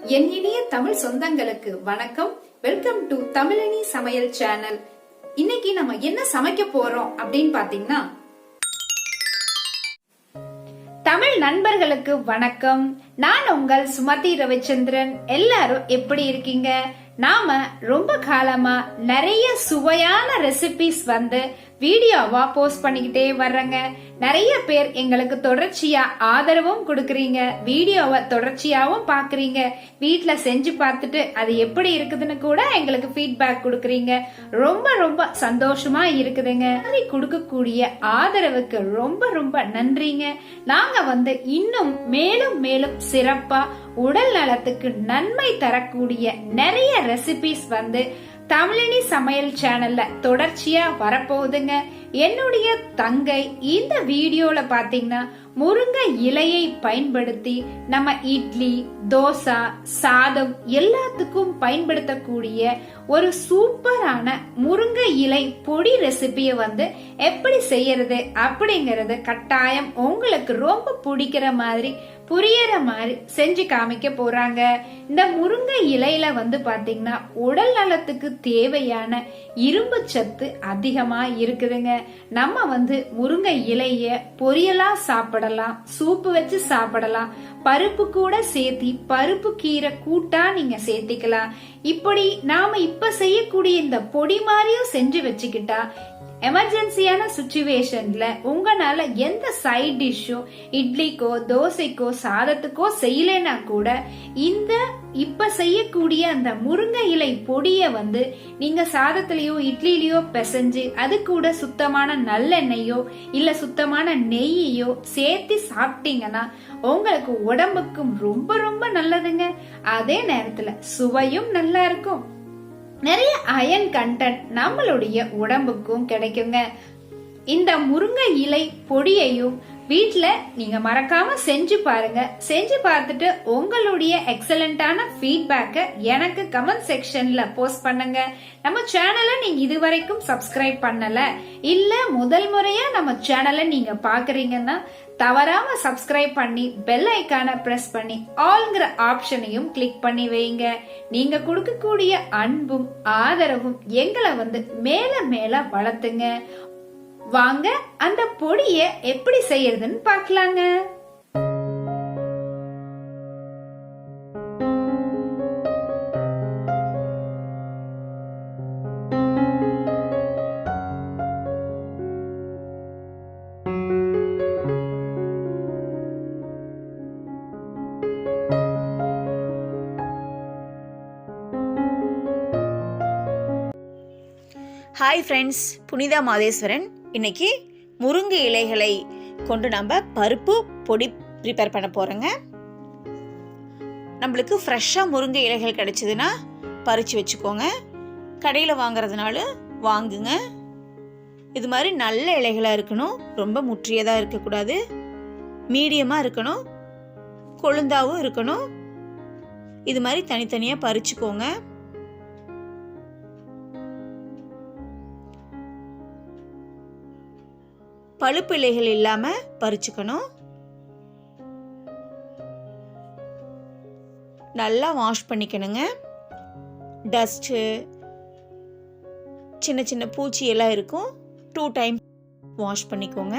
என் இனிய தமிழ் சொந்தங்களுக்கு வணக்கம். வெல்கம் டு தமிழினி சமையல் சேனல். இன்னைக்கு நம்ம என்ன சமைக்க போறோம் அப்படின்னு பாத்தீங்கன்னா, தமிழ் நண்பர்களுக்கு வணக்கம். நான் உங்கள் சுமதி ரவிச்சந்திரன். எல்லாரும் எப்படி இருக்கீங்க? நாம ரொம்ப காலமா நிறைய சுவையான ரெசிபிஸ் வீடியோவா போஸ்ட் பண்ணிக்கிட்டே வர்றங்க. நிறைய பேர் எங்களுக்கு தொடர்ச்சியா ஆதரவும் கொடுக்கறீங்க, வீடியோவை தொடர்ச்சியாவும் பாக்குறீங்க, வீட்டுல செஞ்சு பார்த்துட்டு அது எப்படி இருக்குதுன்னு கூட எங்களுக்கு ஃபீட்பேக் கொடுக்கறீங்க. ரொம்ப ரொம்ப சந்தோஷமா இருக்குதுங்க. கொடுக்கக்கூடிய ஆதரவுக்கு ரொம்ப ரொம்ப நன்றிங்க. நாங்க இன்னும் மேலும் மேலும் சிறப்பா உடல் நலத்துக்கு நன்மை தரக்கூடிய நிறைய ரெசிபிஸ் தமிழினி சமையல் சேனல்ல தொடர்ச்சியா வரப்போகுதுங்க. என்னுடைய தங்கை இந்த வீடியோல பாத்தீங்கன்னா முருங்கை இலையை பயன்படுத்தி நம்ம இட்லி, தோசை, சாதம் எல்லாத்துக்கும் பயன்படுத்தக்கூடிய ஒரு சூப்பரான முருங்கை இலை பொடி ரெசிபிய எப்படி செய்யறது அப்படிங்கறது கட்டாயம் உங்களுக்கு ரொம்ப பிடிக்கிற மாதிரி புரியற மாதிரி செஞ்சு காமிக்க போறாங்க. இந்த முருங்கை இலையில பாத்தீங்கன்னா உடல் நலத்துக்கு தேவையான இரும்பு சத்து அதிகமா இருக்குதுங்க. நம்ம முருங்கை இலைய பொரியலா சாப்பிடலாம், சூப்பு வச்சு சாப்பிடலாம், பருப்பு கூட சேர்த்தி பருப்பு கீரை கூட்டா நீங்க சேர்த்திக்கலாம். இப்படி நாம இப்ப செய்யக்கூடிய இந்த பொடி மாதிரியும் செஞ்சு வச்சுக்கிட்டா எமர்ஜென்சியான சுச்சுவேஷன்ல உங்களால எந்த சைட் டிஷ்ஷோ இட்லிக்கோ தோசைக்கோ சாதத்துக்கோ செய்யலனா கூட இந்த இப்ப செய்யக்கூடிய அந்த முருங்கை இலை பொடிய நீங்க சாதத்திலயோ இட்லிலயோ பிசைஞ்சு அது கூட சுத்தமான நல்லெண்ணெயோ இல்ல சுத்தமான நெய்யோ சேர்த்து சாப்பிட்டீங்கன்னா உங்களுக்கு உடம்புக்கும் ரொம்ப ரொம்ப நல்லதுங்க. அதே நேரத்துல சுவையும் நல்லா இருக்கும். நிறைய அயன் கண்டென்ட் நம்மளுடைய உடம்புக்கும் கிடைக்குங்க. இந்த முருங்கை இலை பொடியையும் வீட்டுல நீங்க மறக்காம செஞ்சு பாருங்க. செஞ்சு பார்த்துட்டு உங்களுடைய எக்ஸலண்டான ஃபீட்பேக்க எனக்கு கமெண்ட் செக்ஷன்ல போஸ்ட் பண்ணுங்க. நம்ம சேனலை நீங்க இதுவரைக்கும் சப்ஸ்கிரைப் பண்ணல இல்ல முதல் முறையா நம்ம சேனலை நீங்க பாக்குறீங்கன்னா தவறாம சப்ஸ்கிரைப் பண்ணி பெல் ஐக்கான பிரஸ் பண்ணி ஆல்ங்கிற ஆப்ஷனையும் கிளிக் பண்ணி வைங்க. நீங்க கொடுக்கக்கூடிய அன்பும் ஆதரவும் எங்களை மேல மேல வளர்த்துங்க. வாங்க அந்த பொடிய எப்படி செய்யறதுன்னு பார்க்கலாங்க. Hi friends, Punitha Madheswaran. இன்னைக்கு முருங்கை இலைகளை கொண்டு நம்ம பருப்பு பொடி ப்ரிப்பேர் பண்ண போகிறோங்க. நம்மளுக்கு ஃப்ரெஷ்ஷாக முருங்கை இலைகள் கிடைச்சதுன்னா பறித்து வச்சுக்கோங்க. கடையில் வாங்குறதுனால வாங்குங்க. இது மாதிரி நல்ல இலைகளாக இருக்கணும், ரொம்ப முற்றியதாக இருக்கக்கூடாது, மீடியமாக இருக்கணும், கொழுந்தாவும் இருக்கணும். இது மாதிரி தனித்தனியாக பறிச்சுக்கோங்க. பழுப்பு இலைகள் இல்லாம பறிச்சுக்கணும். நல்லா வாஷ் பண்ணிக்கணுங்க. டஸ்ட்டு, சின்ன சின்ன பூச்சி எல்லாம் இருக்கும். 2 டைம் வாஷ் பண்ணிக்கோங்க.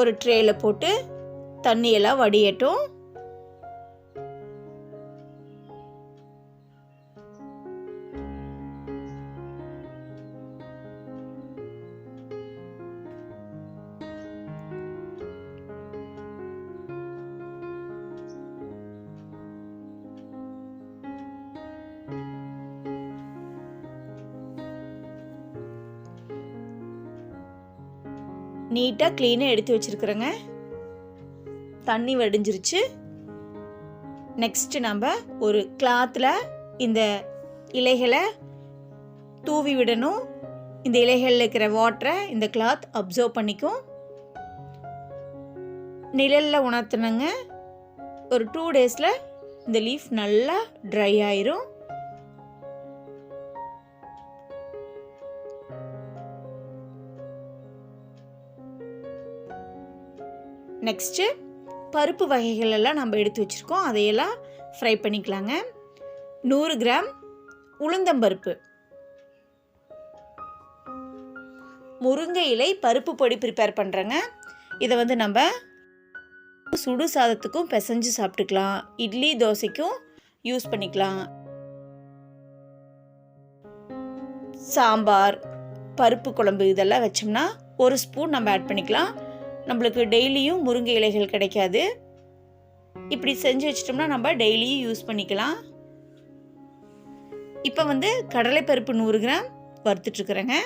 ஒரு ட்ரேல போட்டு தண்ணியெல்லாம் வடியட்டும். நீட்டாக க்ளீனாக எடுத்து வச்சுருக்குறேங்க. தண்ணி வடிஞ்சிருச்சு. நெக்ஸ்ட்டு நம்ம ஒரு கிளாத்தில் இந்த இலைகளை தூவி விடணும். இந்த இலைகளில் இருக்கிற வாட்டரை இந்த கிளாத் அப்சர்வ் பண்ணிக்கும். நிழலில் உணர்த்தணுங்க. ஒரு 2 டேஸில் இந்த லீஃப் நல்லா ட்ரை ஆயிரும். நெக்ஸ்ட்டு பருப்பு வகைகள் எல்லாம் நம்ம எடுத்து வச்சுருக்கோம், அதையெல்லாம் ஃப்ரை பண்ணிக்கலாங்க. 100 கிராம் உளுந்தம்பருப்பு, முருங்கை இலை பருப்பு பொடி ப்ரிப்பேர் பண்ணுறேங்க. இதை நம்ம சுடு சாதத்துக்கும் பிசைஞ்சு சாப்பிட்டுக்கலாம், இட்லி தோசைக்கும் யூஸ் பண்ணிக்கலாம். சாம்பார், பருப்பு குழம்பு இதெல்லாம் வச்சோம்னா 1 ஸ்பூன் நம்ம ஆட் பண்ணிக்கலாம். நம்மளுக்கு டெய்லியும் முருங்கை இலைகள் கிடைக்காது, இப்படி செஞ்சு வச்சிட்டோம்னா நம்ம டெய்லியும் யூஸ் பண்ணிக்கலாம். இப்போ கடலைப்பருப்பு 100 கிராம் வறுத்துட்ருக்குறேங்க.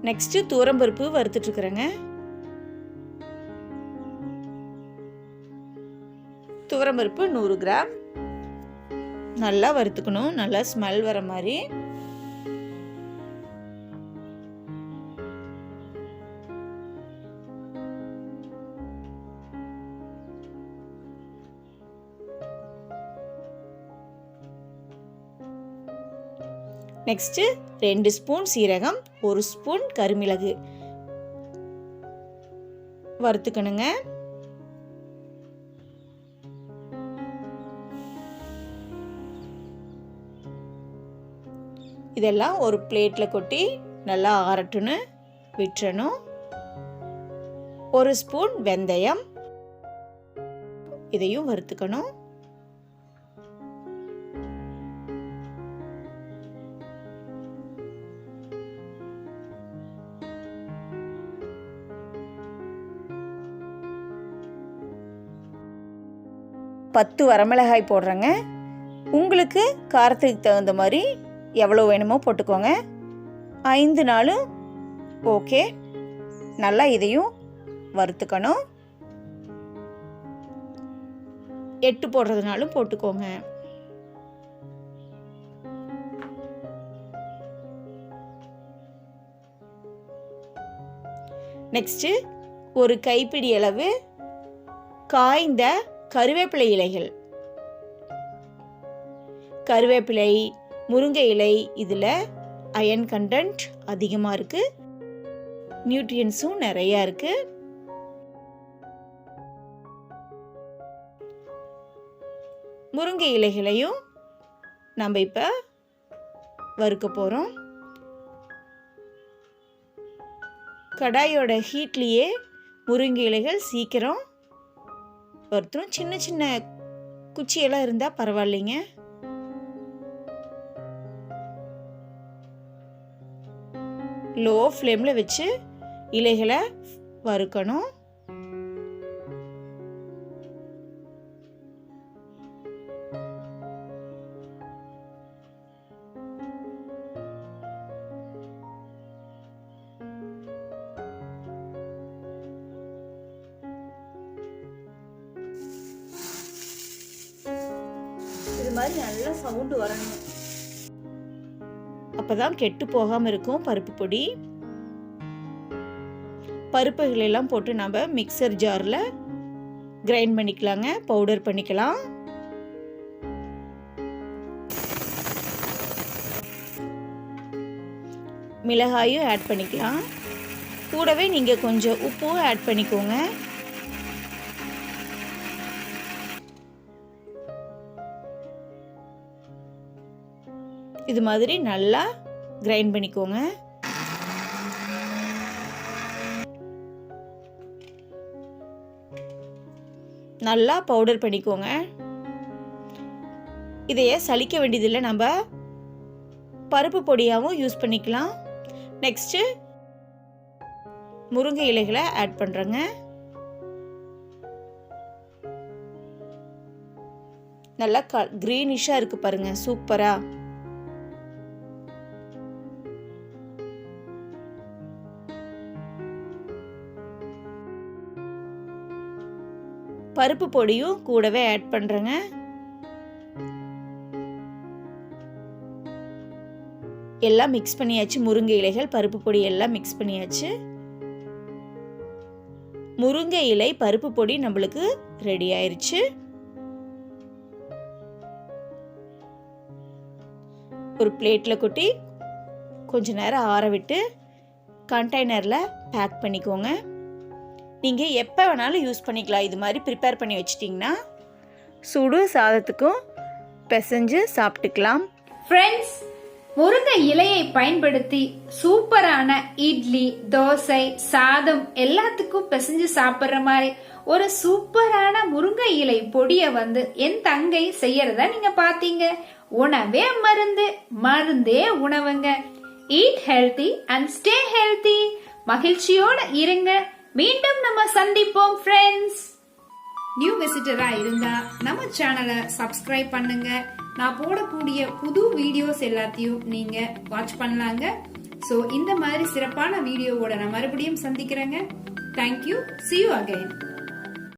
நெக்ஸ்ட்டு துவரம்பருப்பு வறுத்துட்ருக்குறேங்க. துவரம்பருப்பு 100 கிராம் நல்லா வறுத்துக்கணும், நல்லா ஸ்மெல் வர மாதிரி. நெக்ஸ்ட்டு 2 ஸ்பூன் சீரகம், 1 ஸ்பூன் கருமிளகு வறுத்துக்கணுங்க. இதெல்லாம் ஒரு பிளேட்டில் கொட்டி நல்லா ஆறட்டுன்னு விட்டுறணும். 1 ஸ்பூன் வெந்தயம், இதையும் வறுத்துக்கணும். பத்து வரமிளகாய் போடுறேங்க. உங்களுக்கு காரத்துக்கு தகுந்த மாதிரி எவ்வளோ வேணுமோ போட்டுக்கோங்க. 5 நாளும் ஓகே. நல்லா இதையும் வறுத்துக்கணும். 8 போடுறதுனாலும் போட்டுக்கோங்க. நெக்ஸ்ட்டு ஒரு கைப்பிடி அளவு காய்ந்த கருவேப்பிலை இலைகள். கருவேப்பிலை, முருங்கை இலை இதில் அயன் கண்டென்ட் அதிகமாக இருக்குது, நியூட்ரியன்ஸும் நிறையா இருக்குது. முருங்கை இலைகளையும் நம்ம இப்போ வறுக்க போகிறோம். கடாயோட ஹீட்லேயே முருங்கை இலைகள் சீக்கிரம் வறுத்துரும். சின்ன சின்ன குச்சியெல்லாம் இருந்தால் பரவாயில்லைங்க. லோ ஃப்ளேமில் வச்சு இலைகளை வறுக்கணும். இது மாதிரி நல்ல சவுண்டு வரணும், அப்பதான் கெட்டு போகாம இருக்கும் பருப்பு பொடி. பருப்புகள் எல்லாம் போட்டு நம்ம மிக்சர் ஜார்ல கிரைண்ட் பண்ணிக்கலாங்க, பவுடர் பண்ணிக்கலாம். மிளகாயும் ஆட் பண்ணிக்கலாம். கூடவே நீங்க கொஞ்சம் உப்பும் ஆட் பண்ணிக்கோங்க. இது மாதிரி நல்லா கிரைண்ட் பண்ணிக்கோங்க. நல்லா பவுடர் பண்ணிக்கோங்க. இதையே சலிக்க வேண்டியதில்லை, நம்ம பருப்பு பொடியாகவும் யூஸ் பண்ணிக்கலாம். நெக்ஸ்ட்டு முருங்கை இலைகளை ஆட் பண்ணுறேங்க. நல்லா கிரீனிஷாக இருக்கு பாருங்க, சூப்பரா. பருப்பு பொடியும் கூடவே ஆட் பண்றேங்க. எல்லாம் மிக்ஸ் பண்ணியாச்சு. முருங்கை இலைகள், பருப்பு பொடி எல்லாம் மிக்ஸ் பண்ணியாச்சு. முருங்கை இலை பருப்பு பொடி நம்மளுக்கு ரெடி ஆயிருச்சு. ஒரு பிளேட்ல கொட்டி கொஞ்ச நேரம் ஆற விட்டு கண்டெய்னர்ல பேக் பண்ணிக்கோங்க. நீங்க எப்போ வேணாலும் யூஸ் பண்ணிக்கலாம். இது மாதிரி ப்ரிப்பேர் பண்ணி வச்சிட்டிங்கன்னா சுடு சாதத்துக்கும் பிசைஞ்சு சாப்பிட்டுக்கலாம். ஃப்ரெண்ட்ஸ், முருங்கை இலையை பயன்படுத்தி சூப்பரான இட்லி, தோசை, சாதம் எல்லாத்துக்கும் பிசைஞ்சு சாப்பிடுற மாதிரி ஒரு சூப்பரான முருங்கை இலை பொடியை என் தங்கை செய்யறத நீங்க பாத்தீங்க. உணவே மருந்து, மருந்தே உணவுங்க. Eat healthy and stay healthy. மகிழ்ச்சியோட இருங்க. மீண்டும் நம்ம சந்திப்போம் ஃப்ரெண்ட்ஸ். நியூ விசிட்டரா இருந்தா நம்ம சேனலை சப்ஸ்கிரைப் பண்ணுங்க. நான் போடக்கூடிய புது வீடியோஸ் எல்லாத்தையும் நீங்க வாட்ச் பண்ணலாங்க. சோ இந்த மாதிரி சிறப்பான வீடியோவோட நான் மறுபடியும் சந்திக்கிறேங்க. தேங்க்யூ. See you again.